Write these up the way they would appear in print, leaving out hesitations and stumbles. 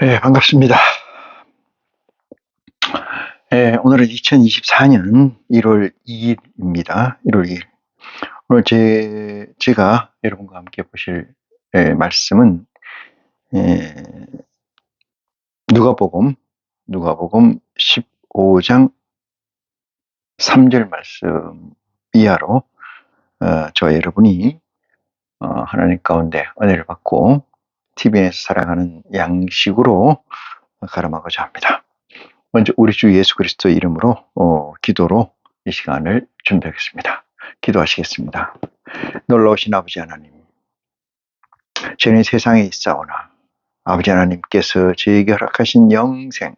네, 반갑습니다. 오늘은 2024년 1월 2일입니다. 1월 2일. 오늘 제가 여러분과 함께 보실 말씀은 에, 누가복음 15장 3절 말씀 이하로 저와 여러분이 하나님 가운데 은혜를 받고 TVN에서 살아가는 양식으로 가름하고자 합니다. 먼저 우리 주 예수 그리스도의 이름으로 기도로 이 시간을 준비하겠습니다. 기도하시겠습니다. 놀라우신 아버지 하나님, 저는 세상에 있사오나 아버지 하나님께서 저에게 허락하신 영생,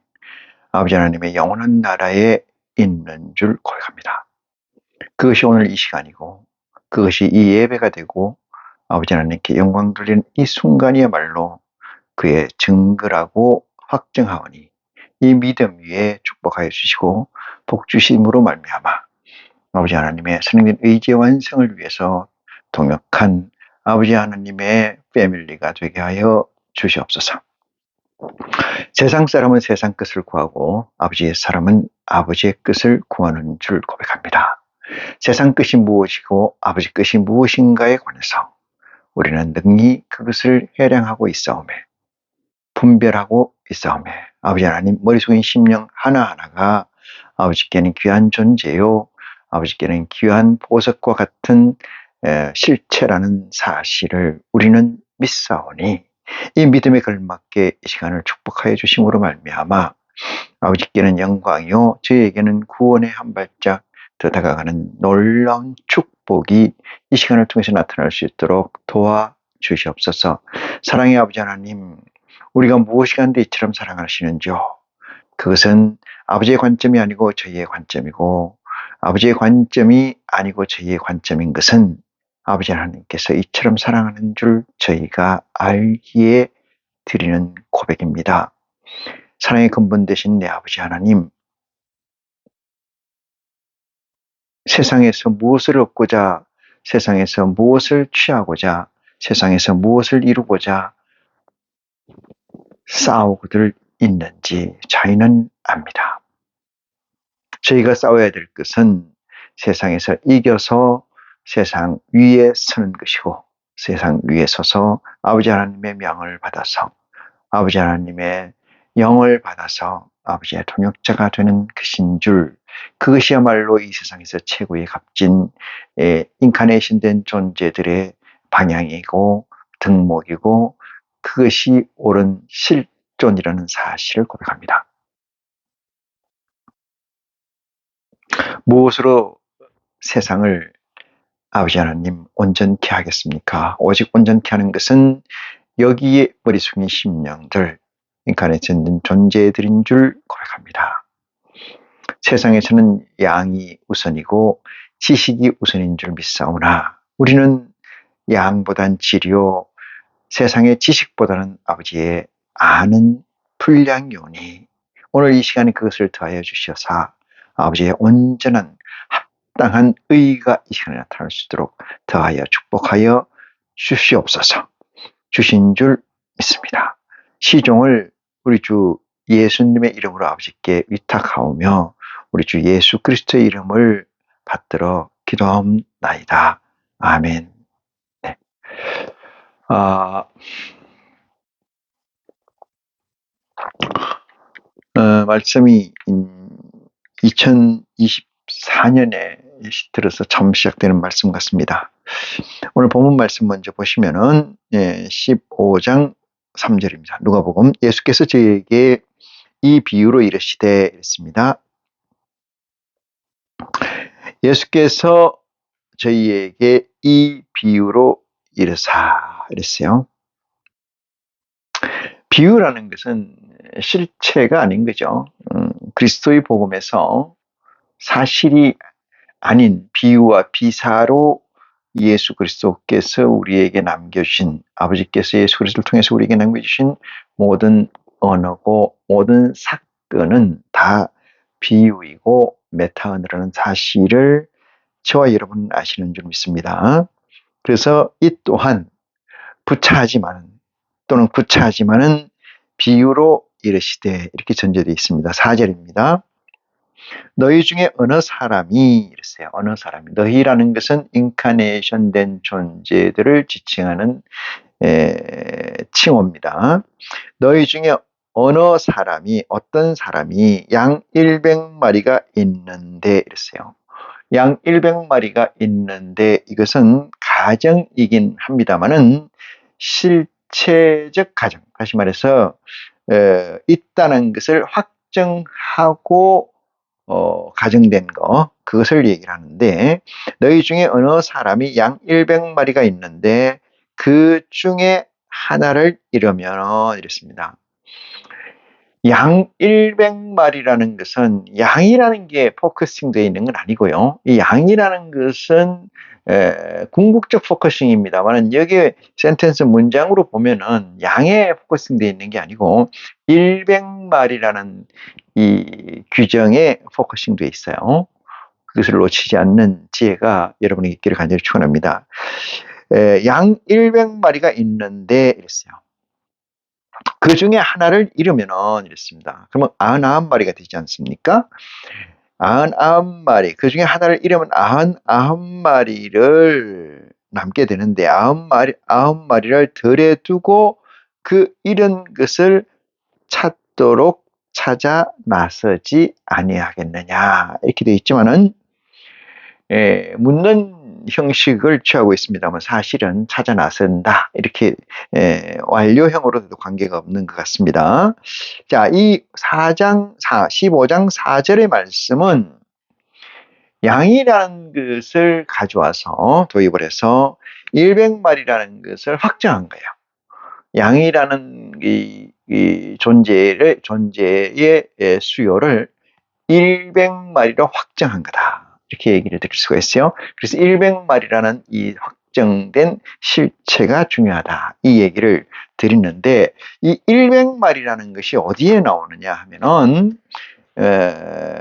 아버지 하나님의 영원한 나라에 있는 줄 고백합니다. 그것이 오늘 이 시간이고 그것이 이 예배가 되고 아버지 하나님께 영광 돌리는 이 순간이야말로 그의 증거라고 확증하오니 이 믿음 위에 축복하여 주시고 복 주심으로 말미암아 아버지 하나님의 선행된 의지의 완성을 위해서 동역한 아버지 하나님의 패밀리가 되게 하여 주시옵소서. 세상 사람은 세상 끝을 구하고 아버지의 사람은 아버지의 끝을 구하는 줄 고백합니다. 세상 끝이 무엇이고 아버지 끝이 무엇인가에 관해서 우리는 능히 그것을 해량하고 있사오매 분별하고 있사오매 아버지 하나님 머릿속에 심령 하나하나가 아버지께는 귀한 존재요 아버지께는 귀한 보석과 같은 실체라는 사실을 우리는 믿사오니 이 믿음에 걸맞게 이 시간을 축복하여 주심으로 말미암아 아버지께는 영광이요 저희에게는 구원의 한 발짝 더 다가가는 놀라운 축복이 이 시간을 통해서 나타날 수 있도록 도와주시옵소서. 사랑의 아버지 하나님, 우리가 무엇이 간데 이처럼 사랑하시는지요? 그것은 아버지의 관점이 아니고 저희의 관점이고 아버지의 관점이 아니고 저희의 관점인 것은 아버지 하나님께서 이처럼 사랑하는 줄 저희가 알기에 드리는 고백입니다. 사랑의 근본 되신 내 아버지 하나님, 세상에서 무엇을 얻고자, 세상에서 무엇을 취하고자, 세상에서 무엇을 이루고자 싸우고들 있는지 저희는 압니다. 저희가 싸워야 될 것은 세상에서 이겨서 세상 위에 서는 것이고 세상 위에 서서 아버지 하나님의 명을 받아서 아버지 하나님의 영을 받아서 아버지의 동역자가 되는 것인 줄 그것이야말로 이 세상에서 최고의 값진 인카네이션 된 존재들의 방향이고 덕목이고 그것이 옳은 실존이라는 사실을 고백합니다. 무엇으로 세상을 아버지 하나님 온전케 하겠습니까? 오직 온전케 하는 것은 여기에 머릿속에 심령들 인카네이션 된 존재들인 줄 고백합니다. 세상에서는 양이 우선이고 지식이 우선인 줄 믿사오나 우리는 양보단 지리요 세상의 지식보다는 아버지의 아는 분량이오니 오늘 이 시간에 그것을 더하여 주셔서 아버지의 온전한 합당한 의가 이 시간에 나타날 수 있도록 더하여 축복하여 주시옵소서. 주신 줄 믿습니다. 시종을 우리 주 예수님의 이름으로 아버지께 위탁하오며 우리 주 예수 그리스도의 이름을 받들어 기도하옵나이다. 아멘. 네. 말씀이 2024년에 들어서 처음 시작되는 말씀 같습니다. 오늘 본문 말씀 먼저 보시면은 15장 3절입니다. 누가복음 예수께서 저에게 이 비유로 이르시되 이랬습니다. 예수께서 저희에게 이 비유로 이르사 이랬어요. 비유라는 것은 실체가 아닌 거죠. 그리스도의 복음에서 사실이 아닌 비유와 비사로 예수 그리스도께서 우리에게 남겨주신 아버지께서 예수 그리스도를 통해서 우리에게 남겨주신 모든 언어고 모든 사건은 다 비유이고 메타 언어라는 사실을 저와 여러분 아시는 줄 믿습니다. 그래서 이 또한 부차하지만은 또는 구차하지만은 비유로 이르시되 이렇게 전제되어 있습니다. 4절입니다. 너희 중에 어느 사람이 이랬어요. 어느 사람이. 너희라는 것은 인카네이션 된 존재들을 지칭하는 칭호입니다. 너희 중에 어느 사람이 어떤 사람이 양 100마리가 있는데 이랬어요. 양 100마리가 있는데 이것은 가정이긴 합니다만은 실체적 가정, 다시 말해서 있다는 것을 확정하고 가정된 거, 그것을 얘기를 하는데 너희 중에 어느 사람이 양 100마리가 있는데 그 중에 하나를 잃으면 이랬습니다. 양 100마리라는 것은 양이라는 게 포커싱 되어 있는 건 아니고요. 이 양이라는 것은 궁극적 포커싱입니다만 여기에 센텐스 문장으로 보면은 양에 포커싱 되어 있는 게 아니고 100마리라는 이 규정에 포커싱 되어 있어요. 그것을 놓치지 않는 지혜가 여러분에게 있기를 간절히 축원합니다. 양 100마리가 있는데 이랬어요. 그 중에 하나를 잃으면은 이랬습니다. 그러면 99마리가 되지 않습니까? 99마리, 그 중에 하나를 잃으면 99마리를 남게 되는데 99마리를 덜에 두고 그 잃은 것을 찾도록 찾아 나서지 아니하겠느냐 이렇게 되어 있지만은 묻는 형식을 취하고 있습니다만 사실은 찾아 나선다 이렇게 완료형으로도 관계가 없는 것 같습니다. 자, 이 15장 4절의 말씀은 양이라는 것을 가져와서 도입을 해서 100마리라는 것을 확정한 거예요. 양이라는 이 존재의 수요를 100마리로 확정한 거다. 이렇게 얘기를 드릴 수가 있어요. 그래서 100마리라는 이 확정된 실체가 중요하다. 이 얘기를 드리는데 이 100마리라는 것이 어디에 나오느냐 하면은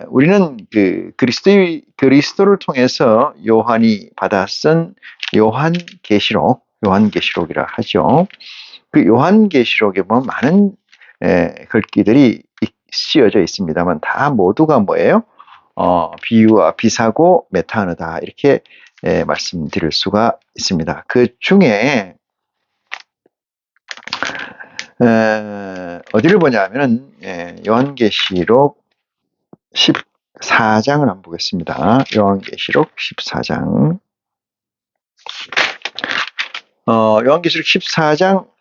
우리는 그 그리스도를 통해서 요한이 받아 쓴 요한계시록이라 하죠. 그 요한계시록에 보면 많은 글귀들이 씌어져 있습니다만 다 모두가 뭐예요? 비유와 비사고 메타너다 이렇게 말씀드릴 수가 있습니다. 그 중에 어디를 보냐면은 요한계시록 14장을 한번 보겠습니다. 요한계시록 14장. 요한계시록 14장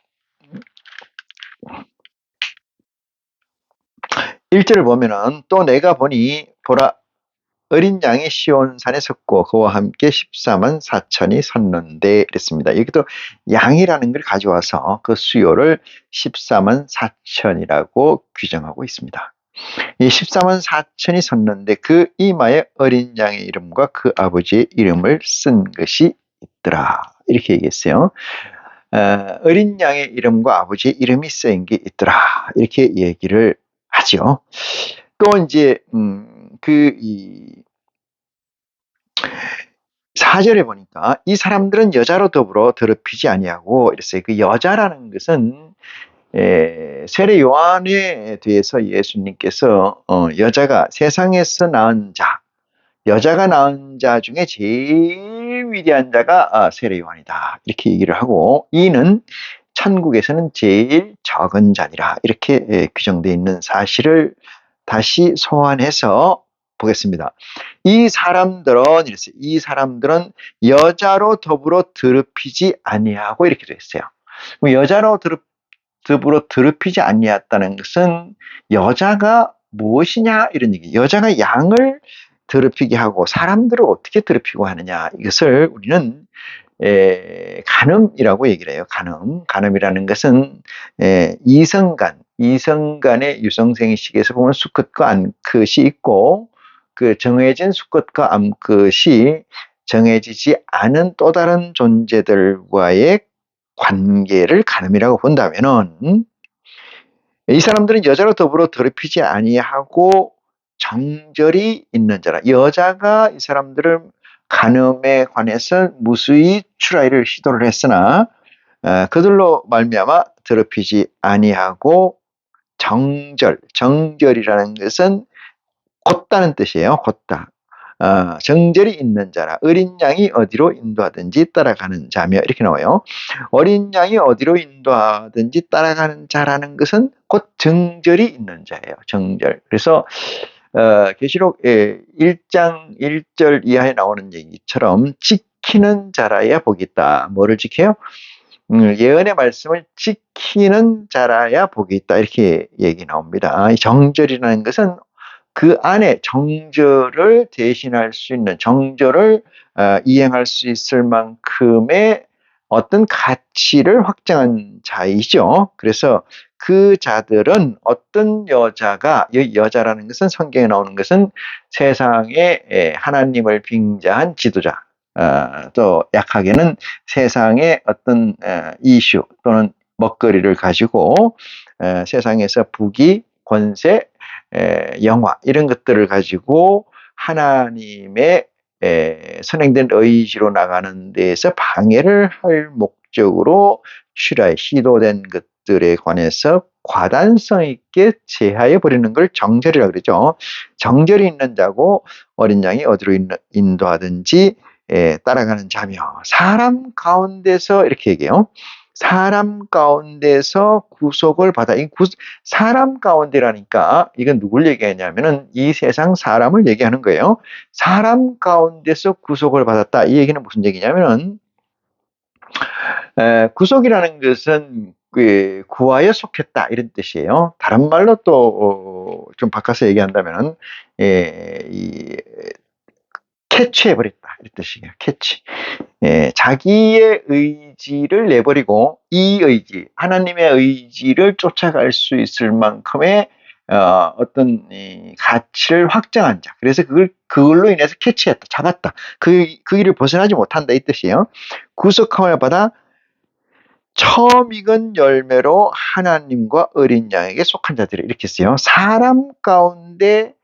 1절을 보면은 또 내가 보니 보라 어린 양이 시온산에 섰고 그와 함께 14만 4천이 섰는데 이랬습니다. 여기도 양이라는 걸 가져와서 그 수요를 14만 4천이라고 규정하고 있습니다. 이 14만 4천이 섰는데 그 이마에 어린 양의 이름과 그 아버지의 이름을 쓴 것이 있더라. 이렇게 얘기했어요. 어린 양의 이름과 아버지의 이름이 쓰인 게 있더라. 이렇게 얘기를 하죠. 또 이제 이 4절에 보니까 이 사람들은 여자로 더불어 더럽히지 아니하고 이랬어요. 그 여자라는 것은 세례 요한에 대해서 예수님께서 여자가 세상에서 낳은 자, 여자가 낳은 자 중에 제일 위대한 자가 세례 요한이다. 이렇게 얘기를 하고 이는 천국에서는 제일 적은 자니라. 이렇게 규정되어 있는 사실을 다시 소환해서 보겠습니다. 이 사람들은 이랬어요. 이 사람들은 여자로 더불어 더럽히지 아니하고 이렇게 되어 있어요. 여자로 더불어 더럽히지 아니했다는 것은 여자가 무엇이냐 이런 얘기. 여자가 양을 더럽히게 하고 사람들을 어떻게 더럽히고 하느냐 이것을 우리는 간음이라고 얘기를 해요. 간음이라는 것은 이성간의 유성생식에서 보면 수컷과 암컷이 있고 그 정해진 수컷과 암컷이 정해지지 않은 또 다른 존재들과의 관계를 간음이라고 본다면은 이 사람들은 여자로 더불어 더럽히지 아니하고 정절이 있는 자라. 여자가 이 사람들을 간음에 관해서 무수히 추라이를 시도를 했으나 그들로 말미암아 더럽히지 아니하고 정절, 정절이라는 것은 곧다는 뜻이에요. 곧다. 정절이 있는 자라 어린 양이 어디로 인도하든지 따라가는 자며 이렇게 나와요. 어린 양이 어디로 인도하든지 따라가는 자라는 것은 곧 정절이 있는 자예요. 정절. 그래서 계시록 1장 1절 이하에 나오는 얘기처럼 지키는 자라야 복이 있다. 뭐를 지켜요? 예언의 말씀을 지키는 자라야 복이 있다. 이렇게 얘기 나옵니다. 이 정절이라는 것은 그 안에 정절을 대신할 수 있는 정절을 이행할 수 있을 만큼의 어떤 가치를 확정한 자이죠. 그래서 그 자들은 어떤 여자가, 여자라는 것은 성경에 나오는 것은 세상에 하나님을 빙자한 지도자, 또 약하게는 세상의 어떤 이슈 또는 먹거리를 가지고 세상에서 부귀, 권세, 영화 이런 것들을 가지고 하나님의 선행된 의지로 나가는 데에서 방해를 할 목적으로 시도된 것들에 관해서 과단성 있게 제하여 버리는 걸 정절이라고 그러죠. 정절이 있는 자고 어린 양이 어디로 인도하든지 따라가는 자며 사람 가운데서 이렇게 얘기해요. 사람 가운데서 구속을 받아. 사람 가운데라니까 이건 누굴 얘기하냐면은 이 세상 사람을 얘기하는 거예요. 사람 가운데서 구속을 받았다. 이 얘기는 무슨 얘기냐면은 구속이라는 것은 구하여 속했다 이런 뜻이에요. 다른 말로 또 좀 바꿔서 얘기한다면은 캐치해버렸다 이런 뜻이에요. 캐치. 자기의 의지를 내버리고 이 의지, 하나님의 의지를 쫓아갈 수 있을 만큼의 어떤 가치를 확정한 자. 그래서 그걸로 인해서 캐치했다, 잡았다. 그 길을 벗어나지 못한다 이 뜻이에요. 구속함을 받아 처음 익은 열매로 하나님과 어린 양에게 속한 자들이 이렇게 써요. 사람 가운데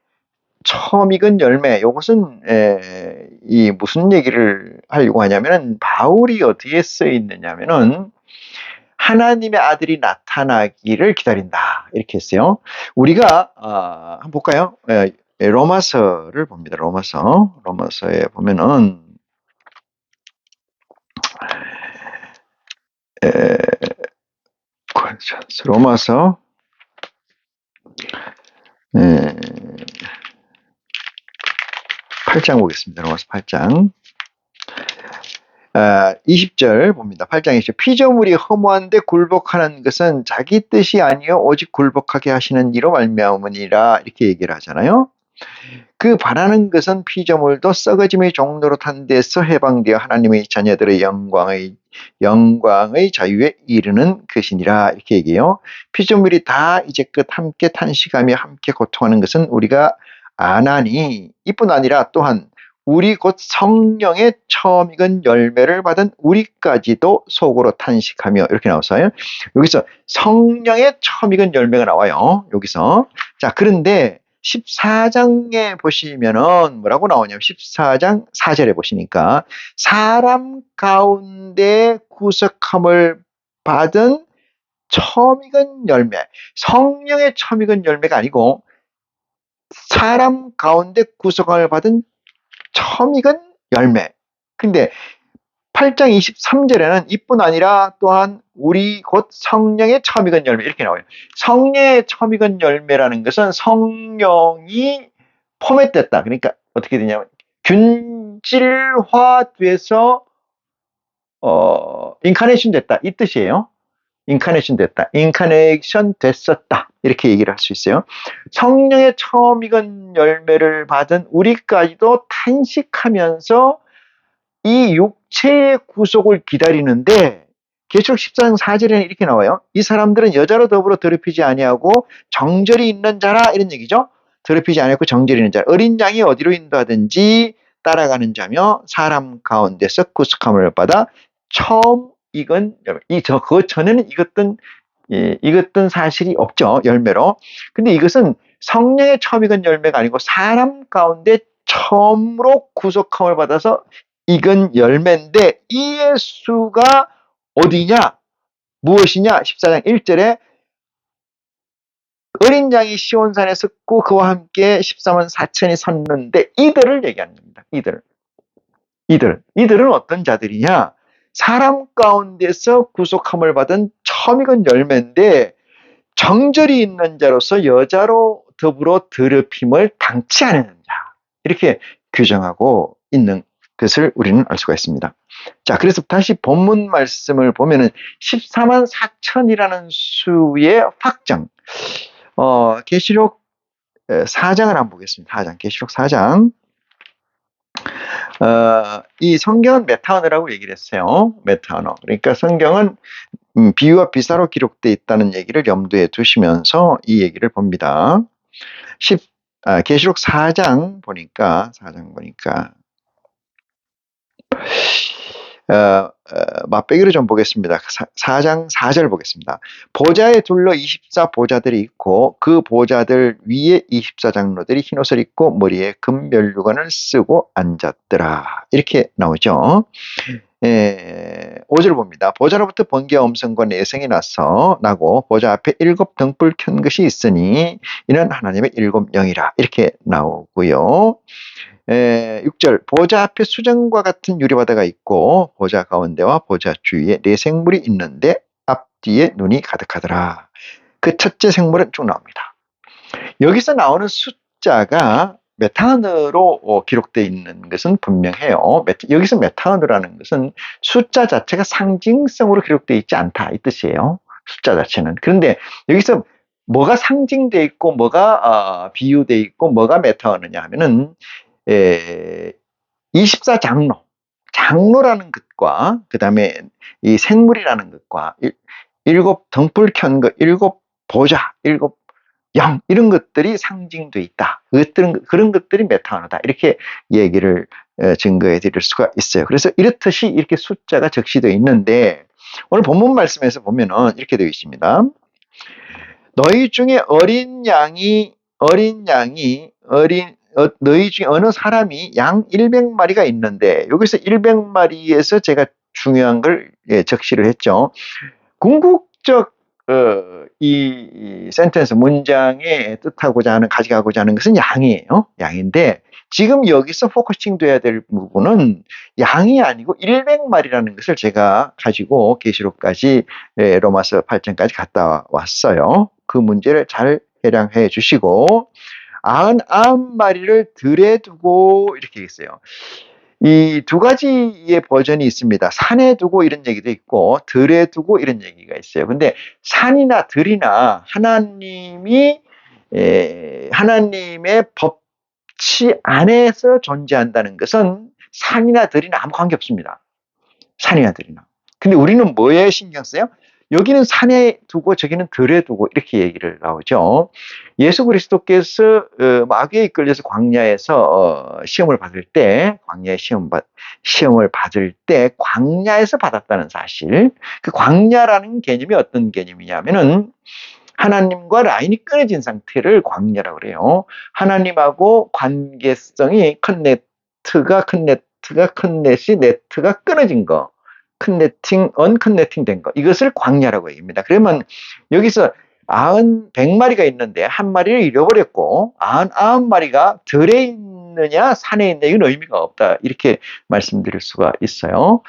처음 익은 열매, 이것은 이 무슨 얘기를 하려고 하냐면은 바울이 어디에 써 있느냐면은 하나님의 아들이 나타나기를 기다린다 이렇게 했어요. 우리가 한번 볼까요? 로마서를 봅니다. 로마서에 보면은 로마서 8장 보겠습니다. 로마서 8장 20절 봅니다. 8장 20절 피조물이 허무한데 굴복하는 것은 자기 뜻이 아니요 오직 굴복하게 하시는 이로 말미암으니라 이렇게 얘기를 하잖아요. 그 바라는 것은 피조물도 썩어짐의 종로로 탄 데서 해방되어 하나님의 자녀들의 영광의 자유에 이르는 것이니라 이렇게 얘기해요. 피조물이 다 이제껏 함께 탄식하며 함께 고통하는 것은 우리가 아나니 이뿐 아니라 또한 우리 곧 성령의 처음 익은 열매를 받은 우리까지도 속으로 탄식하며 이렇게 나왔어요. 여기서 성령의 처음 익은 열매가 나와요. 여기서. 자, 그런데 14장에 보시면은 뭐라고 나오냐면 14장 4절에 보시니까 사람 가운데 구속함을 받은 처음 익은 열매, 성령의 처음 익은 열매가 아니고 사람 가운데 구속함을 받은 처음 익은 열매. 근데 8장 23절에는 이뿐 아니라 또한 우리 곧 성령의 처음 익은 열매 이렇게 나와요. 성령의 처음 익은 열매라는 것은 성령이 포맷됐다. 그러니까 어떻게 되냐면 균질화돼서 인카네이션 됐다 이 뜻이에요. 인카네이션 됐다. 인카네이션 됐었다. 이렇게 얘기를 할 수 있어요. 성령의 처음 익은 열매를 받은 우리까지도 탄식하면서 이 육체의 구속을 기다리는데 계시록 14장 4절에는 이렇게 나와요. 이 사람들은 여자로 더불어 더럽히지 아니하고 정절이 있는 자라 이런 얘기죠. 더럽히지 아니하고 정절이 있는 자라. 어린 양이 어디로 인도하든지 따라가는 자며 사람 가운데서 구속함을 받아 처음 익은 열매. 그 전에는 익었던 사실이 없죠. 열매로. 근데 이것은 성령의 처음 익은 열매가 아니고 사람 가운데 처음으로 구속함을 받아서 익은 열매인데 이 예수가 어디냐? 무엇이냐? 14장 1절에 어린 양이 시온산에 섰고 그와 함께 14만 4천이 섰는데 이들을 얘기하는 겁니다. 이들은 어떤 자들이냐? 사람 가운데서 구속함을 받은 처음 익은 열매인데 정절이 있는 자로서 여자로 더불어 더럽힘을 당치 않은 자. 이렇게 규정하고 있는 것을 우리는 알 수가 있습니다. 자, 그래서 다시 본문 말씀을 보면은 14만 4천이라는 수의 확정. 계시록 4장을 한번 보겠습니다. 4장, 계시록 4장. 이 성경은 메타 언어라고 얘기를 했어요. 메타 언어. 그러니까 성경은 비유와 비사로 기록되어 있다는 얘기를 염두에 두시면서 이 얘기를 봅니다. 계시록 4장 보니까 맛배기로 좀 보겠습니다. 4장 4절 보겠습니다. 보좌에 둘러 24보좌들이 있고 그 보좌들 위에 24장로들이 흰옷을 입고 머리에 금면류관을 쓰고 앉았더라. 이렇게 나오죠. 5절 봅니다. 보좌로부터 번개와 음성과 내성이 나고 보좌 앞에 7 등불 켠 것이 있으니 이는 하나님의 7 영이라. 이렇게 나오고요. 6절 보좌 앞에 수정과 같은 유리바다가 있고 보좌 가운데와 보좌 주위에 4 생물이 있는데 앞뒤에 눈이 가득하더라. 그 첫째 생물은 쭉 나옵니다. 여기서 나오는 숫자가 메타언어로 기록되어 있는 것은 분명해요. 여기서 메타언어라는 것은 숫자 자체가 상징성으로 기록되어 있지 않다 이 뜻이에요. 숫자 자체는. 그런데 여기서 뭐가 상징되어 있고 뭐가 비유되어 있고 뭐가 메타언어냐 하면은 24장로라는 것과 그 다음에 이 생물이라는 것과 7 등불 켠 것, 7 보좌, 7 양 이런 것들이 상징되어 있다. 그런 것들이 메타언어다. 이렇게 얘기를 증거해 드릴 수가 있어요. 그래서 이렇듯이 이렇게 숫자가 적시되어 있는데 오늘 본문 말씀에서 보면은 이렇게 되어 있습니다. 너희 중에 너희 중에 어느 사람이 양 100마리가 있는데 여기서 100마리에서 제가 중요한 걸 적시를 했죠. 궁극적 이 센텐스 문장에 뜻하고자 하는 가져가고자 하는 것은 양이에요. 양인데 지금 여기서 포커싱 돼야 될 부분은 양이 아니고 100마리라는 것을 제가 가지고 계시록까지 로마서 8장까지 갔다 왔어요. 그 문제를 잘 해량해 주시고 99마리를 들에 두고 이렇게 있어요. 이 2가지의 버전이 있습니다. 산에 두고 이런 얘기도 있고 들에 두고 이런 얘기가 있어요. 근데 산이나 들이나 하나님의 법치 안에서 존재한다는 것은 산이나 들이나 아무 관계 없습니다. 산이나 들이나. 근데 우리는 뭐에 신경 써요? 여기는 산에 두고 저기는 들에 두고 이렇게 얘기를 나오죠. 예수 그리스도께서 마귀에 이끌려서 광야에서 시험을 받을 때 광야에서 받았다는 사실. 그 광야라는 개념이 어떤 개념이냐면은 하나님과 라인이 끊어진 상태를 광야라고 그래요. 하나님하고 관계성이 컨넷이 네트가 끊어진 거. 언커넥팅 된 거. 이것을 광야라고 얘기합니다. 그러면 여기서 100마리가 있는데 한 마리를 잃어버렸고 99마리가 들에 있느냐 산에 있느냐 이건 의미가 없다. 이렇게 말씀드릴 수가 있어요.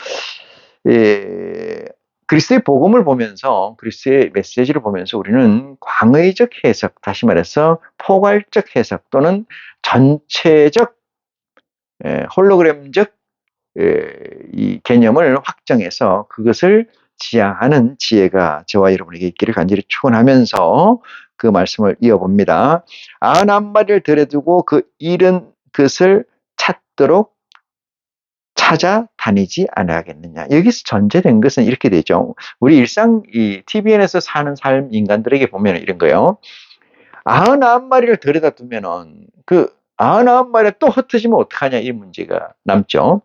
그리스도의 복음을 보면서 그리스도의 메시지를 보면서 우리는 광의적 해석, 다시 말해서 포괄적 해석 또는 전체적 홀로그램적 이 개념을 확정해서 그것을 지향하는 지혜가 저와 여러분에게 있기를 간절히 축원하면서 그 말씀을 이어봅니다. 91마리를 들여두고 그 잃은 것을 찾도록 찾아다니지 않아야겠느냐. 여기서 전제된 것은 이렇게 되죠. 우리 일상 이 TVN에서 사는 삶 인간들에게 보면 이런 거예요. 99마리를 들여다 두면은 그 99마리가 또 흩어지면 어떡하냐 이 문제가 남죠.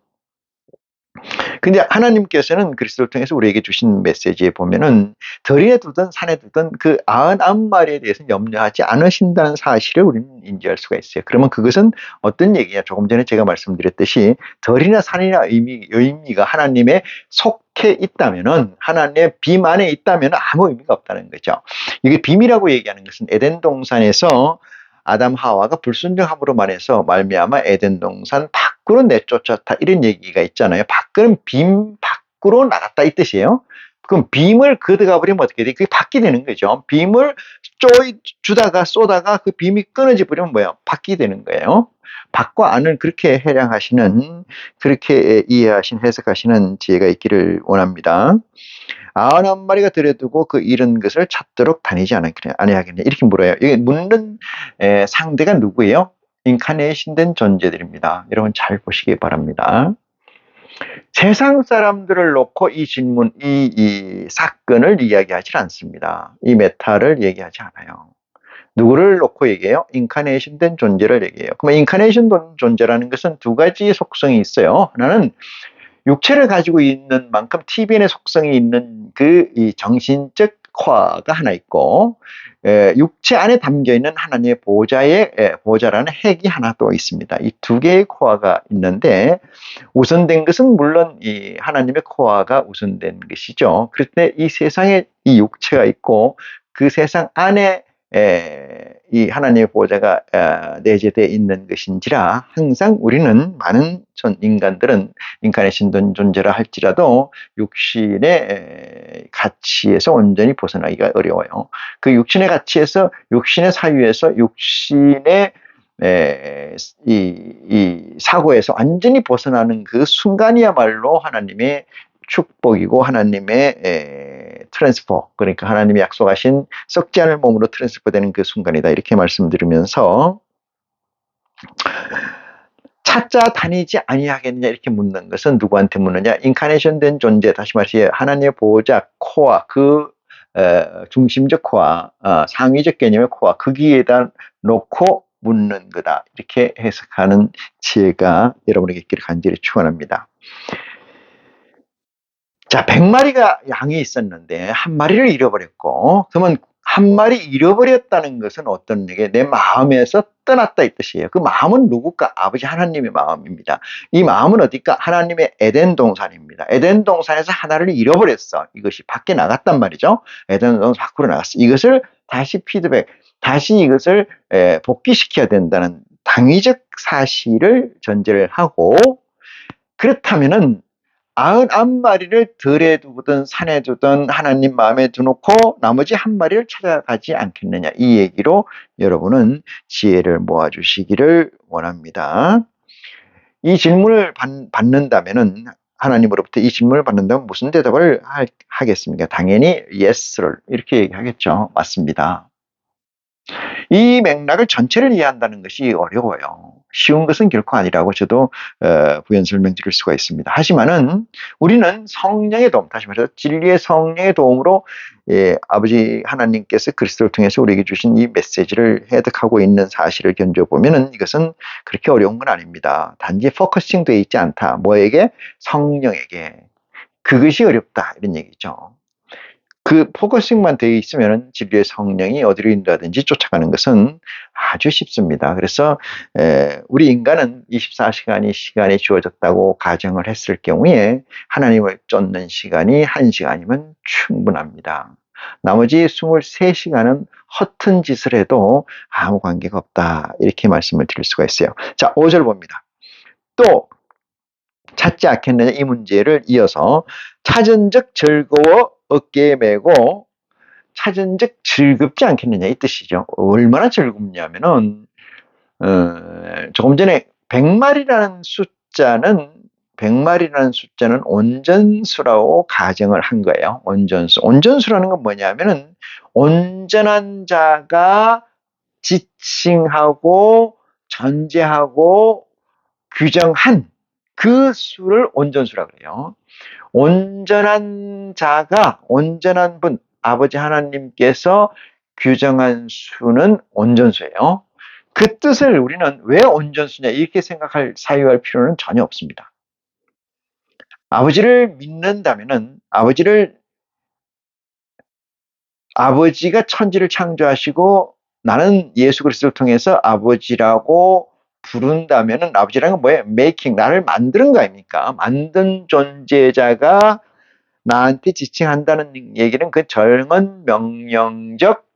근데 하나님께서는 그리스도를 통해서 우리에게 주신 메시지에 보면은 들에 두든 산에 두든 그 99마리에 대해서는 염려하지 않으신다는 사실을 우리는 인지할 수가 있어요. 그러면 그것은 어떤 얘기냐? 조금 전에 제가 말씀드렸듯이 들이나 산이나 의미가 하나님의 속해 있다면은, 하나님의 빔 안에 있다면은 아무 의미가 없다는 거죠. 이게 빔이라고 얘기하는 것은 에덴 동산에서 아담 하와가 불순종함으로 말미암아 에덴 동산 밖으로 내쫓았다, 이런 얘기가 있잖아요. 밖은 빔 밖으로 나갔다, 이 뜻이에요. 그럼 빔을 걷어가 버리면 어떻게 돼? 그게 밖이 되는 거죠. 빔을 주다가 쏘다가 그 빔이 끊어져 버리면 뭐예요? 밖이 되는 거예요. 밖과 안을 그렇게 해석하시는, 그렇게 이해하신, 해석하시는 지혜가 있기를 원합니다. 91마리가 들여두고 그 잃은 것을 찾도록 다니지 아니하겠냐, 이렇게 물어요. 이게 묻는 상대가 누구예요? 인카네이션 된 존재들입니다. 여러분 잘 보시기 바랍니다. 세상 사람들을 놓고 이 질문, 이 사건을 이야기하지 않습니다. 이 메타를 얘기하지 않아요. 누구를 놓고 얘기해요? 인카네이션 된 존재를 얘기해요. 그러면 인카네이션 된 존재라는 것은 두 가지 속성이 있어요. 하나는 육체를 가지고 있는 만큼 TVN의 속성이 있는 이 정신적 코어가 하나 있고, 육체 안에 담겨있는 하나님의 보좌라는 핵이 하나 또 있습니다. 이 두 개의 코어가 있는데, 우선된 것은 물론 이 하나님의 코어가 우선된 것이죠. 그럴 때 이 세상에 이 육체가 있고, 그 세상 안에 이 하나님의 보좌가 내재되어 있는 것인지라, 항상 우리는, 많은 인간들은 인카네이션 된 존재라 할지라도 육신의 가치에서 온전히 벗어나기가 어려워요. 그 육신의 가치에서, 육신의 사유에서, 육신의 이 사고에서 완전히 벗어나는 그 순간이야말로 하나님의 축복이고, 하나님의 트랜스퍼, 그러니까 하나님이 약속하신 썩지 않을 몸으로 트랜스퍼되는 그 순간이다, 이렇게 말씀드리면서, 찾자 다니지 아니하겠느냐, 이렇게 묻는 것은 누구한테 묻느냐? 인카네이션 된 존재, 다시 말해서 하나님의 보호자 코어, 그 중심적 코어, 상위적 개념의 코어, 거기에다 놓고 묻는 거다, 이렇게 해석하는 지혜가 여러분에게 있기를 간절히 축원합니다. 자, 100마리가 양이 있었는데 한 마리를 잃어버렸고, 그러면 한 마리 잃어버렸다는 것은 어떤 얘기예요? 내 마음에서 떠났다, 이 뜻이에요. 그 마음은 누굴까? 아버지 하나님의 마음입니다. 이 마음은 어디까? 하나님의 에덴 동산입니다. 에덴 동산에서 하나를 잃어버렸어. 이것이 밖에 나갔단 말이죠. 에덴 동산 밖으로 나갔어. 이것을 다시 다시 이것을 복귀시켜야 된다는 당위적 사실을 전제를 하고, 그렇다면은 99마리를 들에 두든 산에 두든 하나님 마음에 두놓고 나머지 한 마리를 찾아가지 않겠느냐, 이 얘기로 여러분은 지혜를 모아주시기를 원합니다. 이 질문을 받는다면은, 하나님으로부터 이 질문을 받는다면 무슨 대답을 하겠습니까? 당연히 yes를 이렇게 얘기하겠죠. 맞습니다. 이 맥락을 전체를 이해한다는 것이 어려워요. 쉬운 것은 결코 아니라고 저도 부연 설명드릴 수가 있습니다. 하지만은 우리는 성령의 도움, 다시 말해서 진리의 성령의 도움으로 아버지 하나님께서 그리스도를 통해서 우리에게 주신 이 메시지를 해석하고 있는 사실을 견뎌보면은 이것은 그렇게 어려운 건 아닙니다. 단지 포커싱 되어 있지 않다. 뭐에게? 성령에게. 그것이 어렵다, 이런 얘기죠. 그 포커싱만 되어 있으면 진리의 성령이 어디로 인도하든지 쫓아가는 것은 아주 쉽습니다. 그래서 우리 인간은 24시간이 시간이 주어졌다고 가정을 했을 경우에 하나님을 쫓는 시간이 1시간이면 충분합니다. 나머지 23시간은 허튼 짓을 해도 아무 관계가 없다, 이렇게 말씀을 드릴 수가 있어요. 자, 5절 봅니다. 또 찾지 않겠느냐, 이 문제를 이어서 찾은 적 즐거워 어깨에 메고 찾은 적 즐겁지 않겠느냐, 이 뜻이죠. 얼마나 즐겁냐면은 조금 전에 100마리라는 숫자는 온전수라고 가정을 한 거예요. 온전수라는 건 뭐냐면은 온전한 자가 지칭하고 전제하고 규정한 그 수를 온전수라고 그래요. 온전한 자가, 온전한 분, 아버지 하나님께서 규정한 수는 온전수예요. 그 뜻을 우리는 왜 온전수냐, 이렇게 사유할 필요는 전혀 없습니다. 아버지를 믿는다면은 아버지가 천지를 창조하시고 나는 예수 그리스도를 통해서 아버지라고 부른다면은 아버지라는 건 뭐예요? 메이킹, 나를 만드는 거 아닙니까? 만든 존재자가 나한테 지칭한다는 얘기는 그 정은 명령적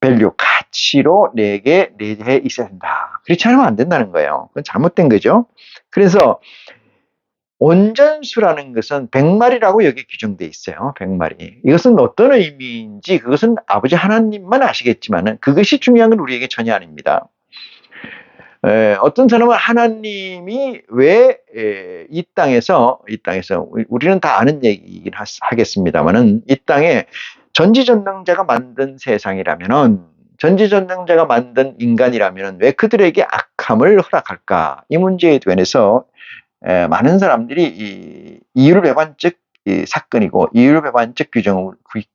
밸류, 가치로 내게 내재해 있어야 된다. 그렇지 않으면 안 된다는 거예요. 그건 잘못된 거죠. 그래서 온전수라는 것은 100마리라고 여기 규정되어 있어요. 100마리. 이것은 어떤 의미인지 그것은 아버지 하나님만 아시겠지만 그것이 중요한 건 우리에게 전혀 아닙니다. 어떤 사람은 하나님이 왜 이 땅에서 우리는 다 아는 얘기긴 하겠습니다만은 이 땅에 전지전능자가 만든 세상이라면은 전지전능자가 만든 인간이라면 왜 그들에게 악함을 허락할까? 이 문제에 대해서 많은 사람들이 이율배반적 사건이고 이율배반적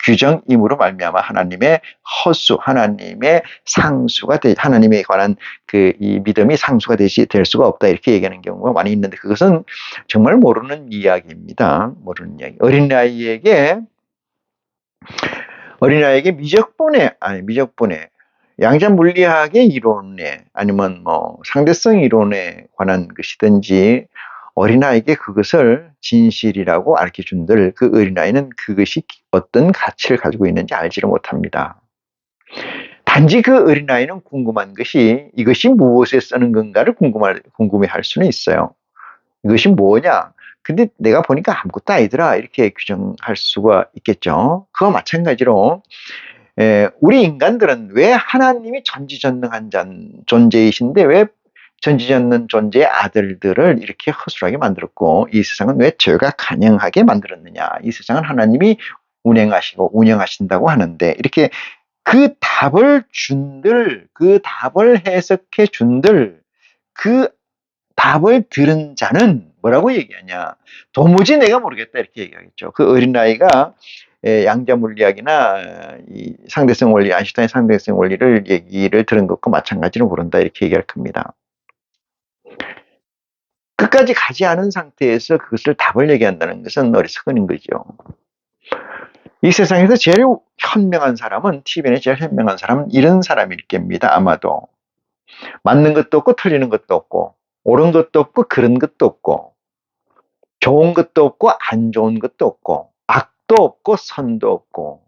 규정임으로 말미암아 하나님의 허수, 하나님의 상수가 하나님에 관한 이 믿음이 상수가 될 수가 없다 이렇게 얘기하는 경우가 많이 있는데 그것은 정말 모르는 이야기입니다. 모르는 이야기. 어린아이에게 미적분의 양자 물리학의 이론에 아니면 뭐 상대성 이론에 관한 것이든지 어린아이에게 그것을 진실이라고 가르쳐준들 그 어린아이는 그것이 어떤 가치를 가지고 있는지 알지를 못합니다. 단지 그 어린아이는 궁금한 것이 이것이 무엇에 쓰는 건가를 궁금해할 수는 있어요. 이것이 뭐냐? 근데 내가 보니까 아무것도 아니더라 이렇게 규정할 수가 있겠죠. 그와 마찬가지로 우리 인간들은 왜 하나님이 전지전능한 존재이신데 왜 전지전능 존재의 아들들을 이렇게 허술하게 만들었고 이 세상은 왜 죄가 간영하게 만들었느냐. 이 세상은 하나님이 운영하신다고 하는데 이렇게 그 답을 해석해 준들 그 답을 들은 자는 뭐라고 얘기하냐. 도무지 내가 모르겠다 이렇게 얘기하겠죠. 그 어린아이가 양자 물리학이나 이 상대성 원리, 아인슈타인 상대성 원리를 얘기를 들은 것과 마찬가지로 모른다 이렇게 얘기할 겁니다. 끝까지 가지 않은 상태에서 그것을 답을 얘기한다는 것은 어리석은 거죠. 이 세상에서 제일 현명한 사람은 TVN의 제일 현명한 사람은 이런 사람일 겁니다. 아마도 맞는 것도 없고 틀리는 것도 없고 옳은 것도 없고 그런 것도 없고 좋은 것도 없고 안 좋은 것도 없고 악도 없고 선도 없고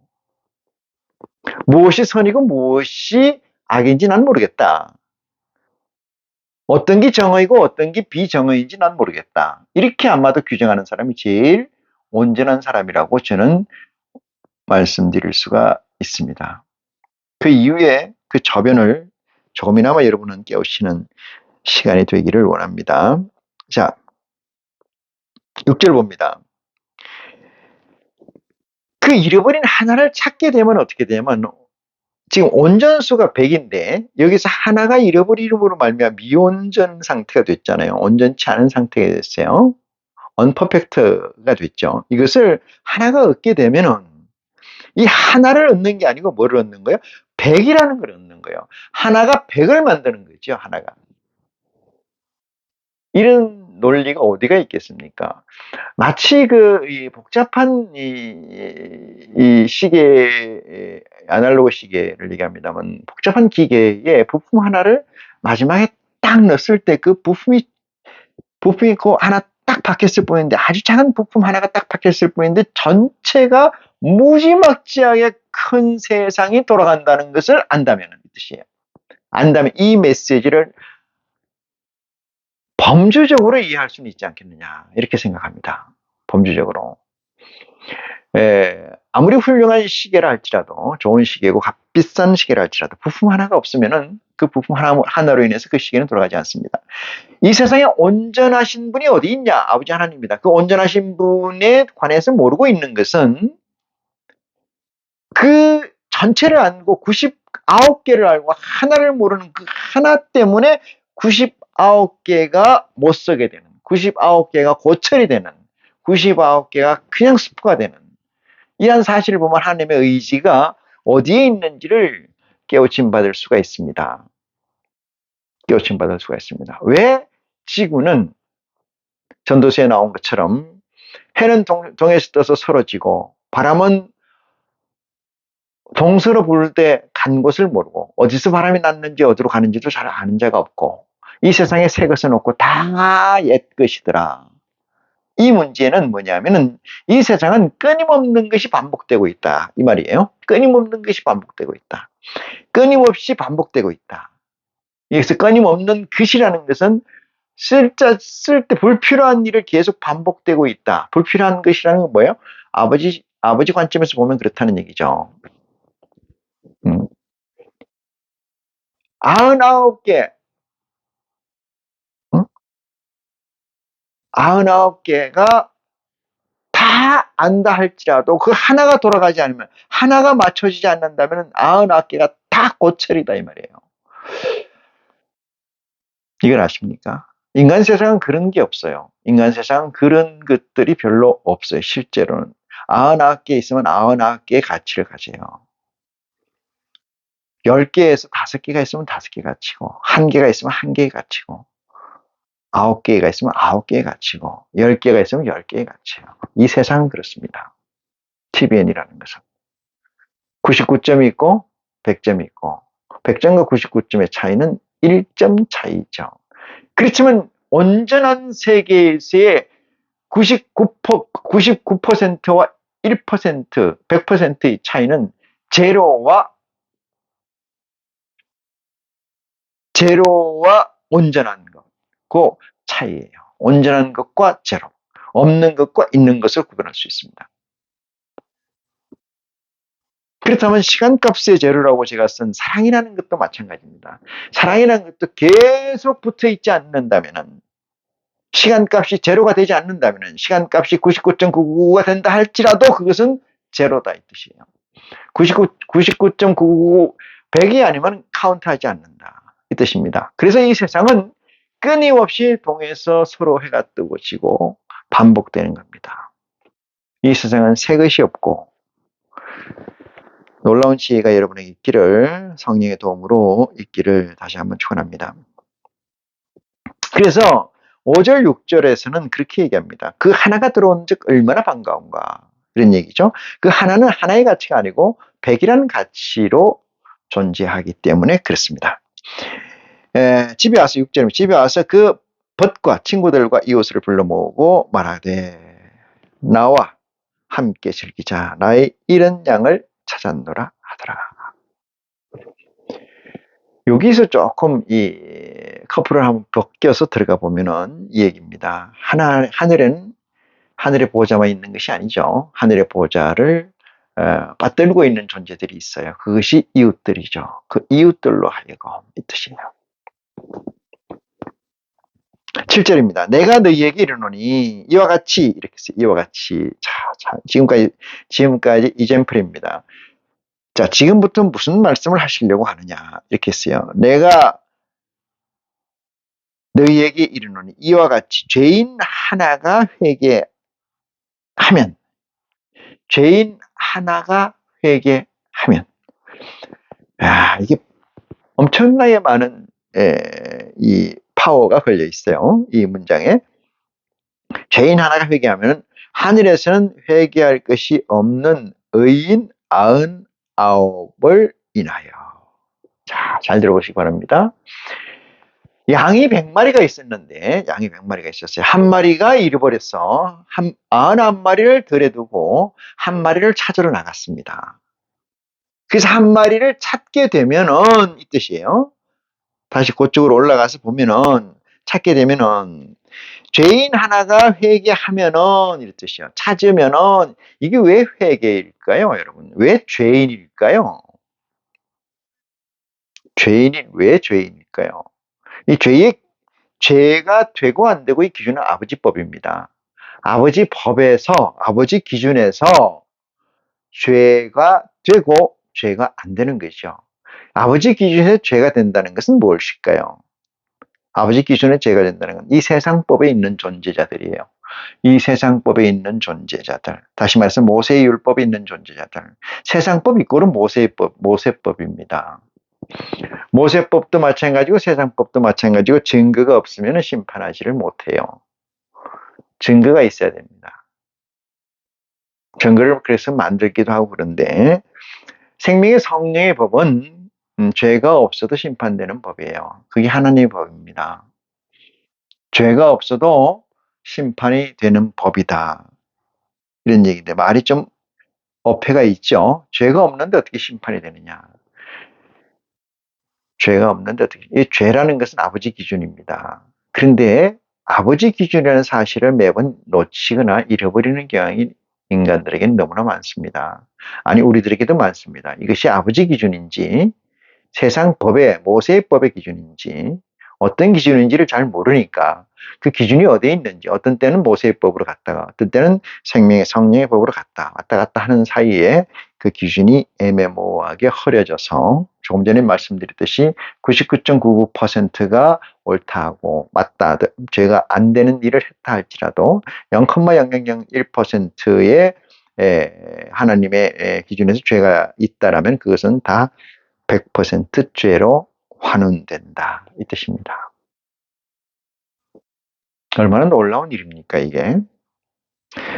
무엇이 선이고 무엇이 악인지 난 모르겠다. 어떤 게 정의고 어떤 게 비정의인지 난 모르겠다. 이렇게 아마도 규정하는 사람이 제일 온전한 사람이라고 저는 말씀드릴 수가 있습니다. 그 이후에 그 저변을 조금이나마 여러분은 깨우치는 시간이 되기를 원합니다. 자, 6절 봅니다. 그 잃어버린 하나를 찾게 되면 어떻게 되냐면 지금 온전수가 100인데 여기서 하나가 잃어버림으로 말미암아 미온전 상태가 됐잖아요. 온전치 않은 상태가 됐어요. 언퍼펙트가 됐죠. 이것을 하나가 얻게 되면은 이 하나를 얻는 게 아니고 뭐를 얻는 거예요? 100이라는 걸 얻는 거예요. 하나가 100을 만드는 거죠. 하나가. 이런 논리가 어디가 있겠습니까? 마치 이 복잡한 이 시계, 아날로그 시계를 얘기합니다만 복잡한 기계에 부품 하나를 마지막에 딱 넣었을 때 그 부품이 그 하나 딱 박혔을 뿐인데 아주 작은 부품 하나가 딱 박혔을 뿐인데 전체가 무지막지하게 큰 세상이 돌아간다는 것을 안다면 이 뜻이에요. 안다면 이 메시지를 범주적으로 이해할 수는 있지 않겠느냐 이렇게 생각합니다. 범주적으로. 아무리 훌륭한 시계라 할지라도 좋은 시계고 값비싼 시계라 할지라도 부품 하나가 없으면은 그 부품 하나로 인해서 그 시계는 돌아가지 않습니다. 이 세상에 온전하신 분이 어디 있냐? 아버지 하나님입니다. 그 온전하신 분에 관해서 모르고 있는 것은 그 전체를 알고 99개를 알고 하나를 모르는 그 하나 때문에 99개가 못 쓰게 되는 99개가 고철이 되는 99개가 그냥 스포가 되는 이런 사실을 보면 하나님의 의지가 어디에 있는지를 깨우침 받을 수가 있습니다. 깨우침 받을 수가 있습니다. 왜 지구는 전도서에 나온 것처럼 해는 동에서 떠서 서로 지고 바람은 동서로 부를 때 간 곳을 모르고 어디서 바람이 났는지 어디로 가는지도 잘 아는 자가 없고 이 세상에 새 것은 없고 다 옛 것이더라. 이 문제는 뭐냐면은 이 세상은 끊임없는 것이 반복되고 있다. 이 말이에요. 끊임없는 것이 반복되고 있다. 끊임없이 반복되고 있다. 여기서 끊임없는 것이라는 것은 쓸 때 불필요한 일을 계속 반복되고 있다. 불필요한 것이라는 건 뭐예요? 아버지 관점에서 보면 그렇다는 얘기죠. 99개, 99개가 다 안다 할지라도 그 하나가 돌아가지 않으면, 하나가 맞춰지지 않는다면 99개가 다 고철이다 이 말이에요. 이걸 아십니까? 인간 세상은 그런 게 없어요. 인간 세상은 그런 것들이 별로 없어요. 실제로는 99개 있으면 99개의 가치를 가져요. 10개에서 5개가 있으면 5개 가치고 1개가 있으면 1개의 가치고 9개가 있으면 9개의 가치고 10개가 있으면 10개의 가치예요. 이 세상은 그렇습니다. TVN이라는 것은 99점이 있고 100점이 있고 100점과 99점의 차이는 1점 차이죠. 그렇지만 온전한 세계에서의 99%와 1%, 100%의 차이는 제로와 온전한 것, 그 차이예요. 온전한 것과 제로, 없는 것과 있는 것을 구분할 수 있습니다. 그렇다면 시간값의 제로라고 제가 쓴 사랑이라는 것도 마찬가지입니다. 사랑이라는 것도 계속 붙어 있지 않는다면, 시간값이 제로가 되지 않는다면, 시간값이 99.999가 된다 할지라도 그것은 제로다 이 뜻이에요. 99.999, 100이 아니면 카운트하지 않는다 이 뜻입니다. 그래서 이 세상은 끊임없이 동에서 서로 해가 뜨고 지고 반복되는 겁니다. 이 세상은 새 것이 없고 놀라운 지혜가 여러분에게 있기를, 성령의 도움으로 있기를 다시 한번 축원합니다. 그래서 5절 6절에서는 그렇게 얘기합니다. 그 하나가 들어온 즉 얼마나 반가운가, 이런 얘기죠. 그 하나는 하나의 가치가 아니고 100이라는 가치로 존재하기 때문에 그렇습니다. 집에 와서 6절입니다. 집에 와서 그 벗과 친구들과 이웃을 불러 모으고 말하되 나와 함께 즐기자. 나의 잃은 양을 찾았노라 하더라. 여기서 조금 이 커플을 한번 벗겨서 들어가 보면은 이 얘기입니다. 하늘의 보호자만 있는 것이 아니죠. 하늘의 보호자를 받들고 있는 존재들이 있어요. 그것이 이웃들이죠. 그 이웃들로 하여금 이 뜻이에요. 7절입니다. 내가 너희에게 이르노니 이와 같이, 이렇게 써요. 이와 같이. 자, 지금까지 이젠플입니다. 자, 지금부터 무슨 말씀을 하시려고 하느냐, 이렇게 했어요. 내가 너희에게 이르노니 이와 같이 죄인 하나가 회개하면, 이게 엄청나게 많은 이 파워가 걸려 있어요. 이 문장에. 죄인 하나가 회개하면 하늘에서는 회개할 것이 없는 의인 99을 인하여. 자, 잘 들어보시기 바랍니다. 양이 100마리가 있었는데, 양이 100마리가 있었어요. 한 마리가 잃어버려서 99마리를 들여 두고 한 마리를 찾으러 나갔습니다. 그래서 한 마리를 찾게 되면은 이 뜻이에요. 다시 그쪽으로 올라가서 보면은, 찾게 되면은 죄인 하나가 회개하면은 이런 뜻이에요. 찾으면은, 이게 왜 회개일까요, 여러분? 왜 죄인일까요? 왜 죄인일까요? 이 죄가 되고 안 되고의 기준은 아버지법입니다. 아버지 기준에서 죄가 되고 죄가 안 되는 것이죠. 아버지 기준에서 죄가 된다는 것은 무엇일까요? 아버지 기준에 죄가 된다는 건 이 세상법에 있는 존재자들이에요. 이 세상법에 있는 존재자들. 다시 말해서 모세의 율법에 있는 존재자들. 세상법 이꼴은 모세법입니다. 모세법도 마찬가지고 세상법도 마찬가지고 증거가 없으면 심판하지를 못해요. 증거가 있어야 됩니다. 증거를 그래서 만들기도 하고 그런데 생명의 성령의 법은 죄가 없어도 심판되는 법이에요. 그게 하나님의 법입니다. 죄가 없어도 심판이 되는 법이다. 이런 얘기인데 말이 좀 어폐가 있죠. 죄가 없는데 어떻게 심판이 되느냐. 죄가 없는데 어떻게, 이 죄라는 것은 아버지 기준입니다. 그런데 아버지 기준이라는 사실을 매번 놓치거나 잃어버리는 경향이 인간들에게는 너무나 많습니다. 아니, 우리들에게도 많습니다. 이것이 아버지 기준인지 세상 법의, 모세의 법의 기준인지 어떤 기준인지를 잘 모르니까 그 기준이 어디에 있는지, 어떤 때는 모세의 법으로 갔다가 어떤 때는 생명의 성령의 법으로 왔다 갔다 하는 사이에 그 기준이 애매모호하게 흐려져서 조금 전에 말씀드렸듯이 99.99%가 옳다고 맞다, 죄가 안 되는 일을 했다 할지라도 0,0001%의 하나님의 기준에서 죄가 있다라면 그것은 다 100% 죄로 환원된다 이 뜻입니다. 얼마나 놀라운 일입니까 이게.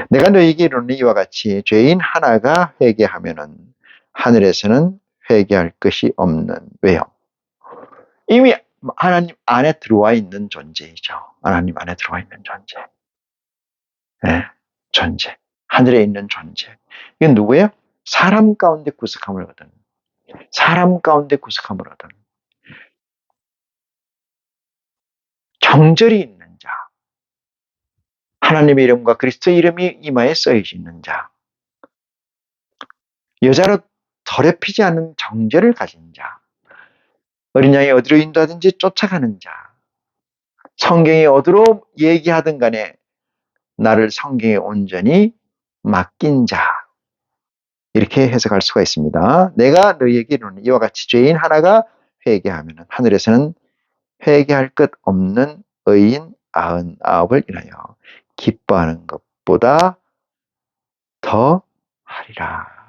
내가 너희에게 이르노니 이와 같이 죄인 하나가 회개하면은 하늘에서는 회개할 것이 없는. 왜요? 이미 하나님 안에 들어와 있는 존재이죠. 하나님 안에 들어와 있는 존재. 네, 존재. 하늘에 있는 존재. 이건 누구예요? 사람 가운데 구속함을 얻은. 사람 가운데 구속함을 얻은. 정절이 있는 자. 하나님의 이름과 그리스도의 이름이 이마에 써있는 자. 여자로 더럽히지 않은 정절을 가진 자. 어린 양이 어디로 인도하든지 쫓아가는 자. 성경이 어디로 얘기하든 간에 나를 성경에 온전히 맡긴 자. 이렇게 해석할 수가 있습니다. 내가 너희에게 이르노니 이와 같이 죄인 하나가 회개하면 하늘에서는 회개할 것 없는 의인 99을 인하여 기뻐하는 것보다 더 하리라.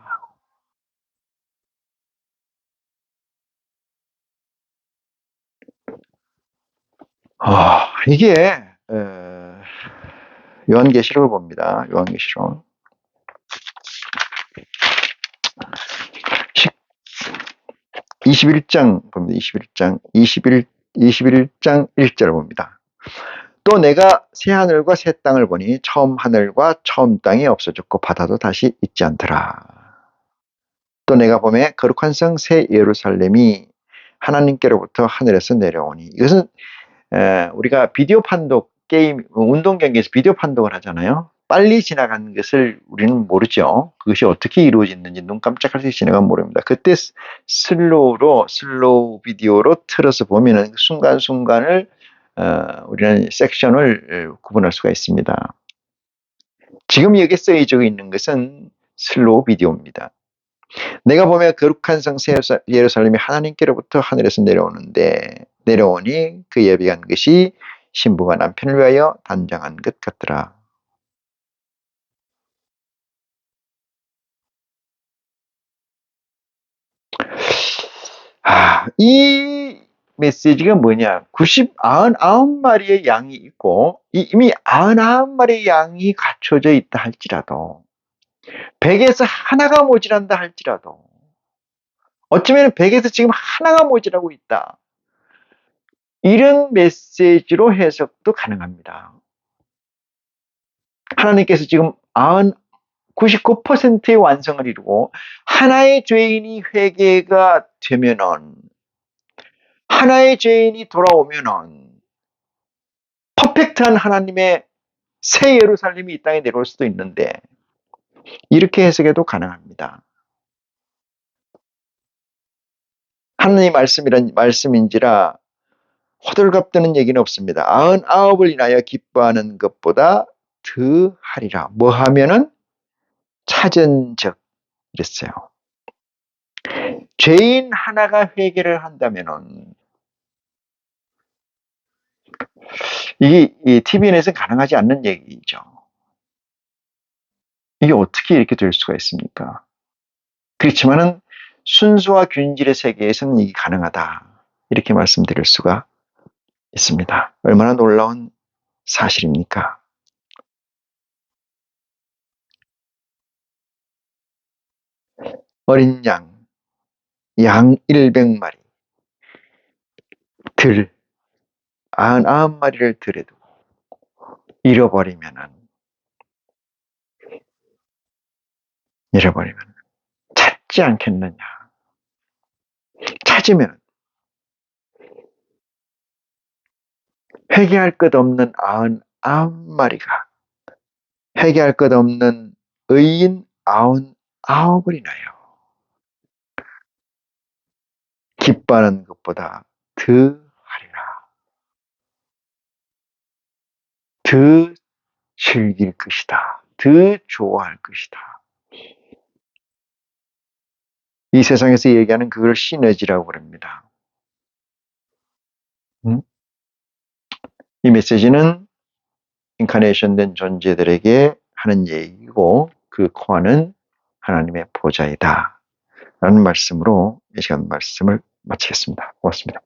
이게 요한계시록을 봅니다. 요한계시록 21장 봅니다. 21장 1절을 봅니다. 또 내가 새 하늘과 새 땅을 보니 처음 하늘과 처음 땅이 없어졌고 바다도 다시 있지 않더라. 또 내가 보매 거룩한 성 새 예루살렘이 하나님께로부터 하늘에서 내려오니. 이것은 우리가 비디오 판독 게임 운동 경기에서 비디오 판독을 하잖아요. 빨리 지나간 것을 우리는 모르죠. 그것이 어떻게 이루어졌는지 눈 깜짝할 수 지나가면 모릅니다. 그때 슬로우 비디오로 틀어서 보면은 순간순간을 우리는 섹션을 구분할 수가 있습니다. 지금 여기에 쓰여져 있는 것은 슬로우 비디오입니다. 내가 보면 거룩한 성 예루살렘이 하나님께로부터 하늘에서 내려오니 그 예비한 것이 신부가 남편을 위하여 단장한 것 같더라. 이 메시지가 뭐냐? 99마리의 양이 있고 이미 99마리의 양이 갖춰져 있다 할지라도 100에서 하나가 모자란다 할지라도 어쩌면 100에서 지금 하나가 모자라고 있다. 이런 메시지로 해석도 가능합니다. 하나님께서 지금 99%의 완성을 이루고 하나의 죄인이 회개가 되면은 하나의 죄인이 돌아오면은 퍼펙트한 하나님의 새 예루살렘이 이 땅에 내려올 수도 있는데 이렇게 해석해도 가능합니다. 하나님의 말씀인지라 호들갑 뜨는 얘기는 없습니다. 99을 인하여 기뻐하는 것보다 더 하리라. 뭐 하면은 찾은 적 이랬어요. 죄인 하나가 회개를 한다면은 이 TVN에서는 가능하지 않는 얘기죠. 이게 어떻게 이렇게 될 수가 있습니까? 그렇지만은 순수와 균질의 세계에서는 이게 가능하다. 이렇게 말씀드릴 수가 있습니다. 얼마나 놀라운 사실입니까? 어린 양 100마리, 들 99마리를 들여도 잃어버리면 찾지 않겠느냐. 찾으면 회개할 것 없는 99마리가 회개할 것 없는 의인 99을 인하여 기뻐하는 것보다 더 하리라. 더 즐길 것이다. 더 좋아할 것이다. 이 세상에서 얘기하는 그걸 시너지라고 그럽니다. 이 메시지는 인카네이션 된 존재들에게 하는 얘기고 그 코어는 하나님의 보좌이다 라는 말씀으로 이 시간 말씀을 마치겠습니다. 고맙습니다.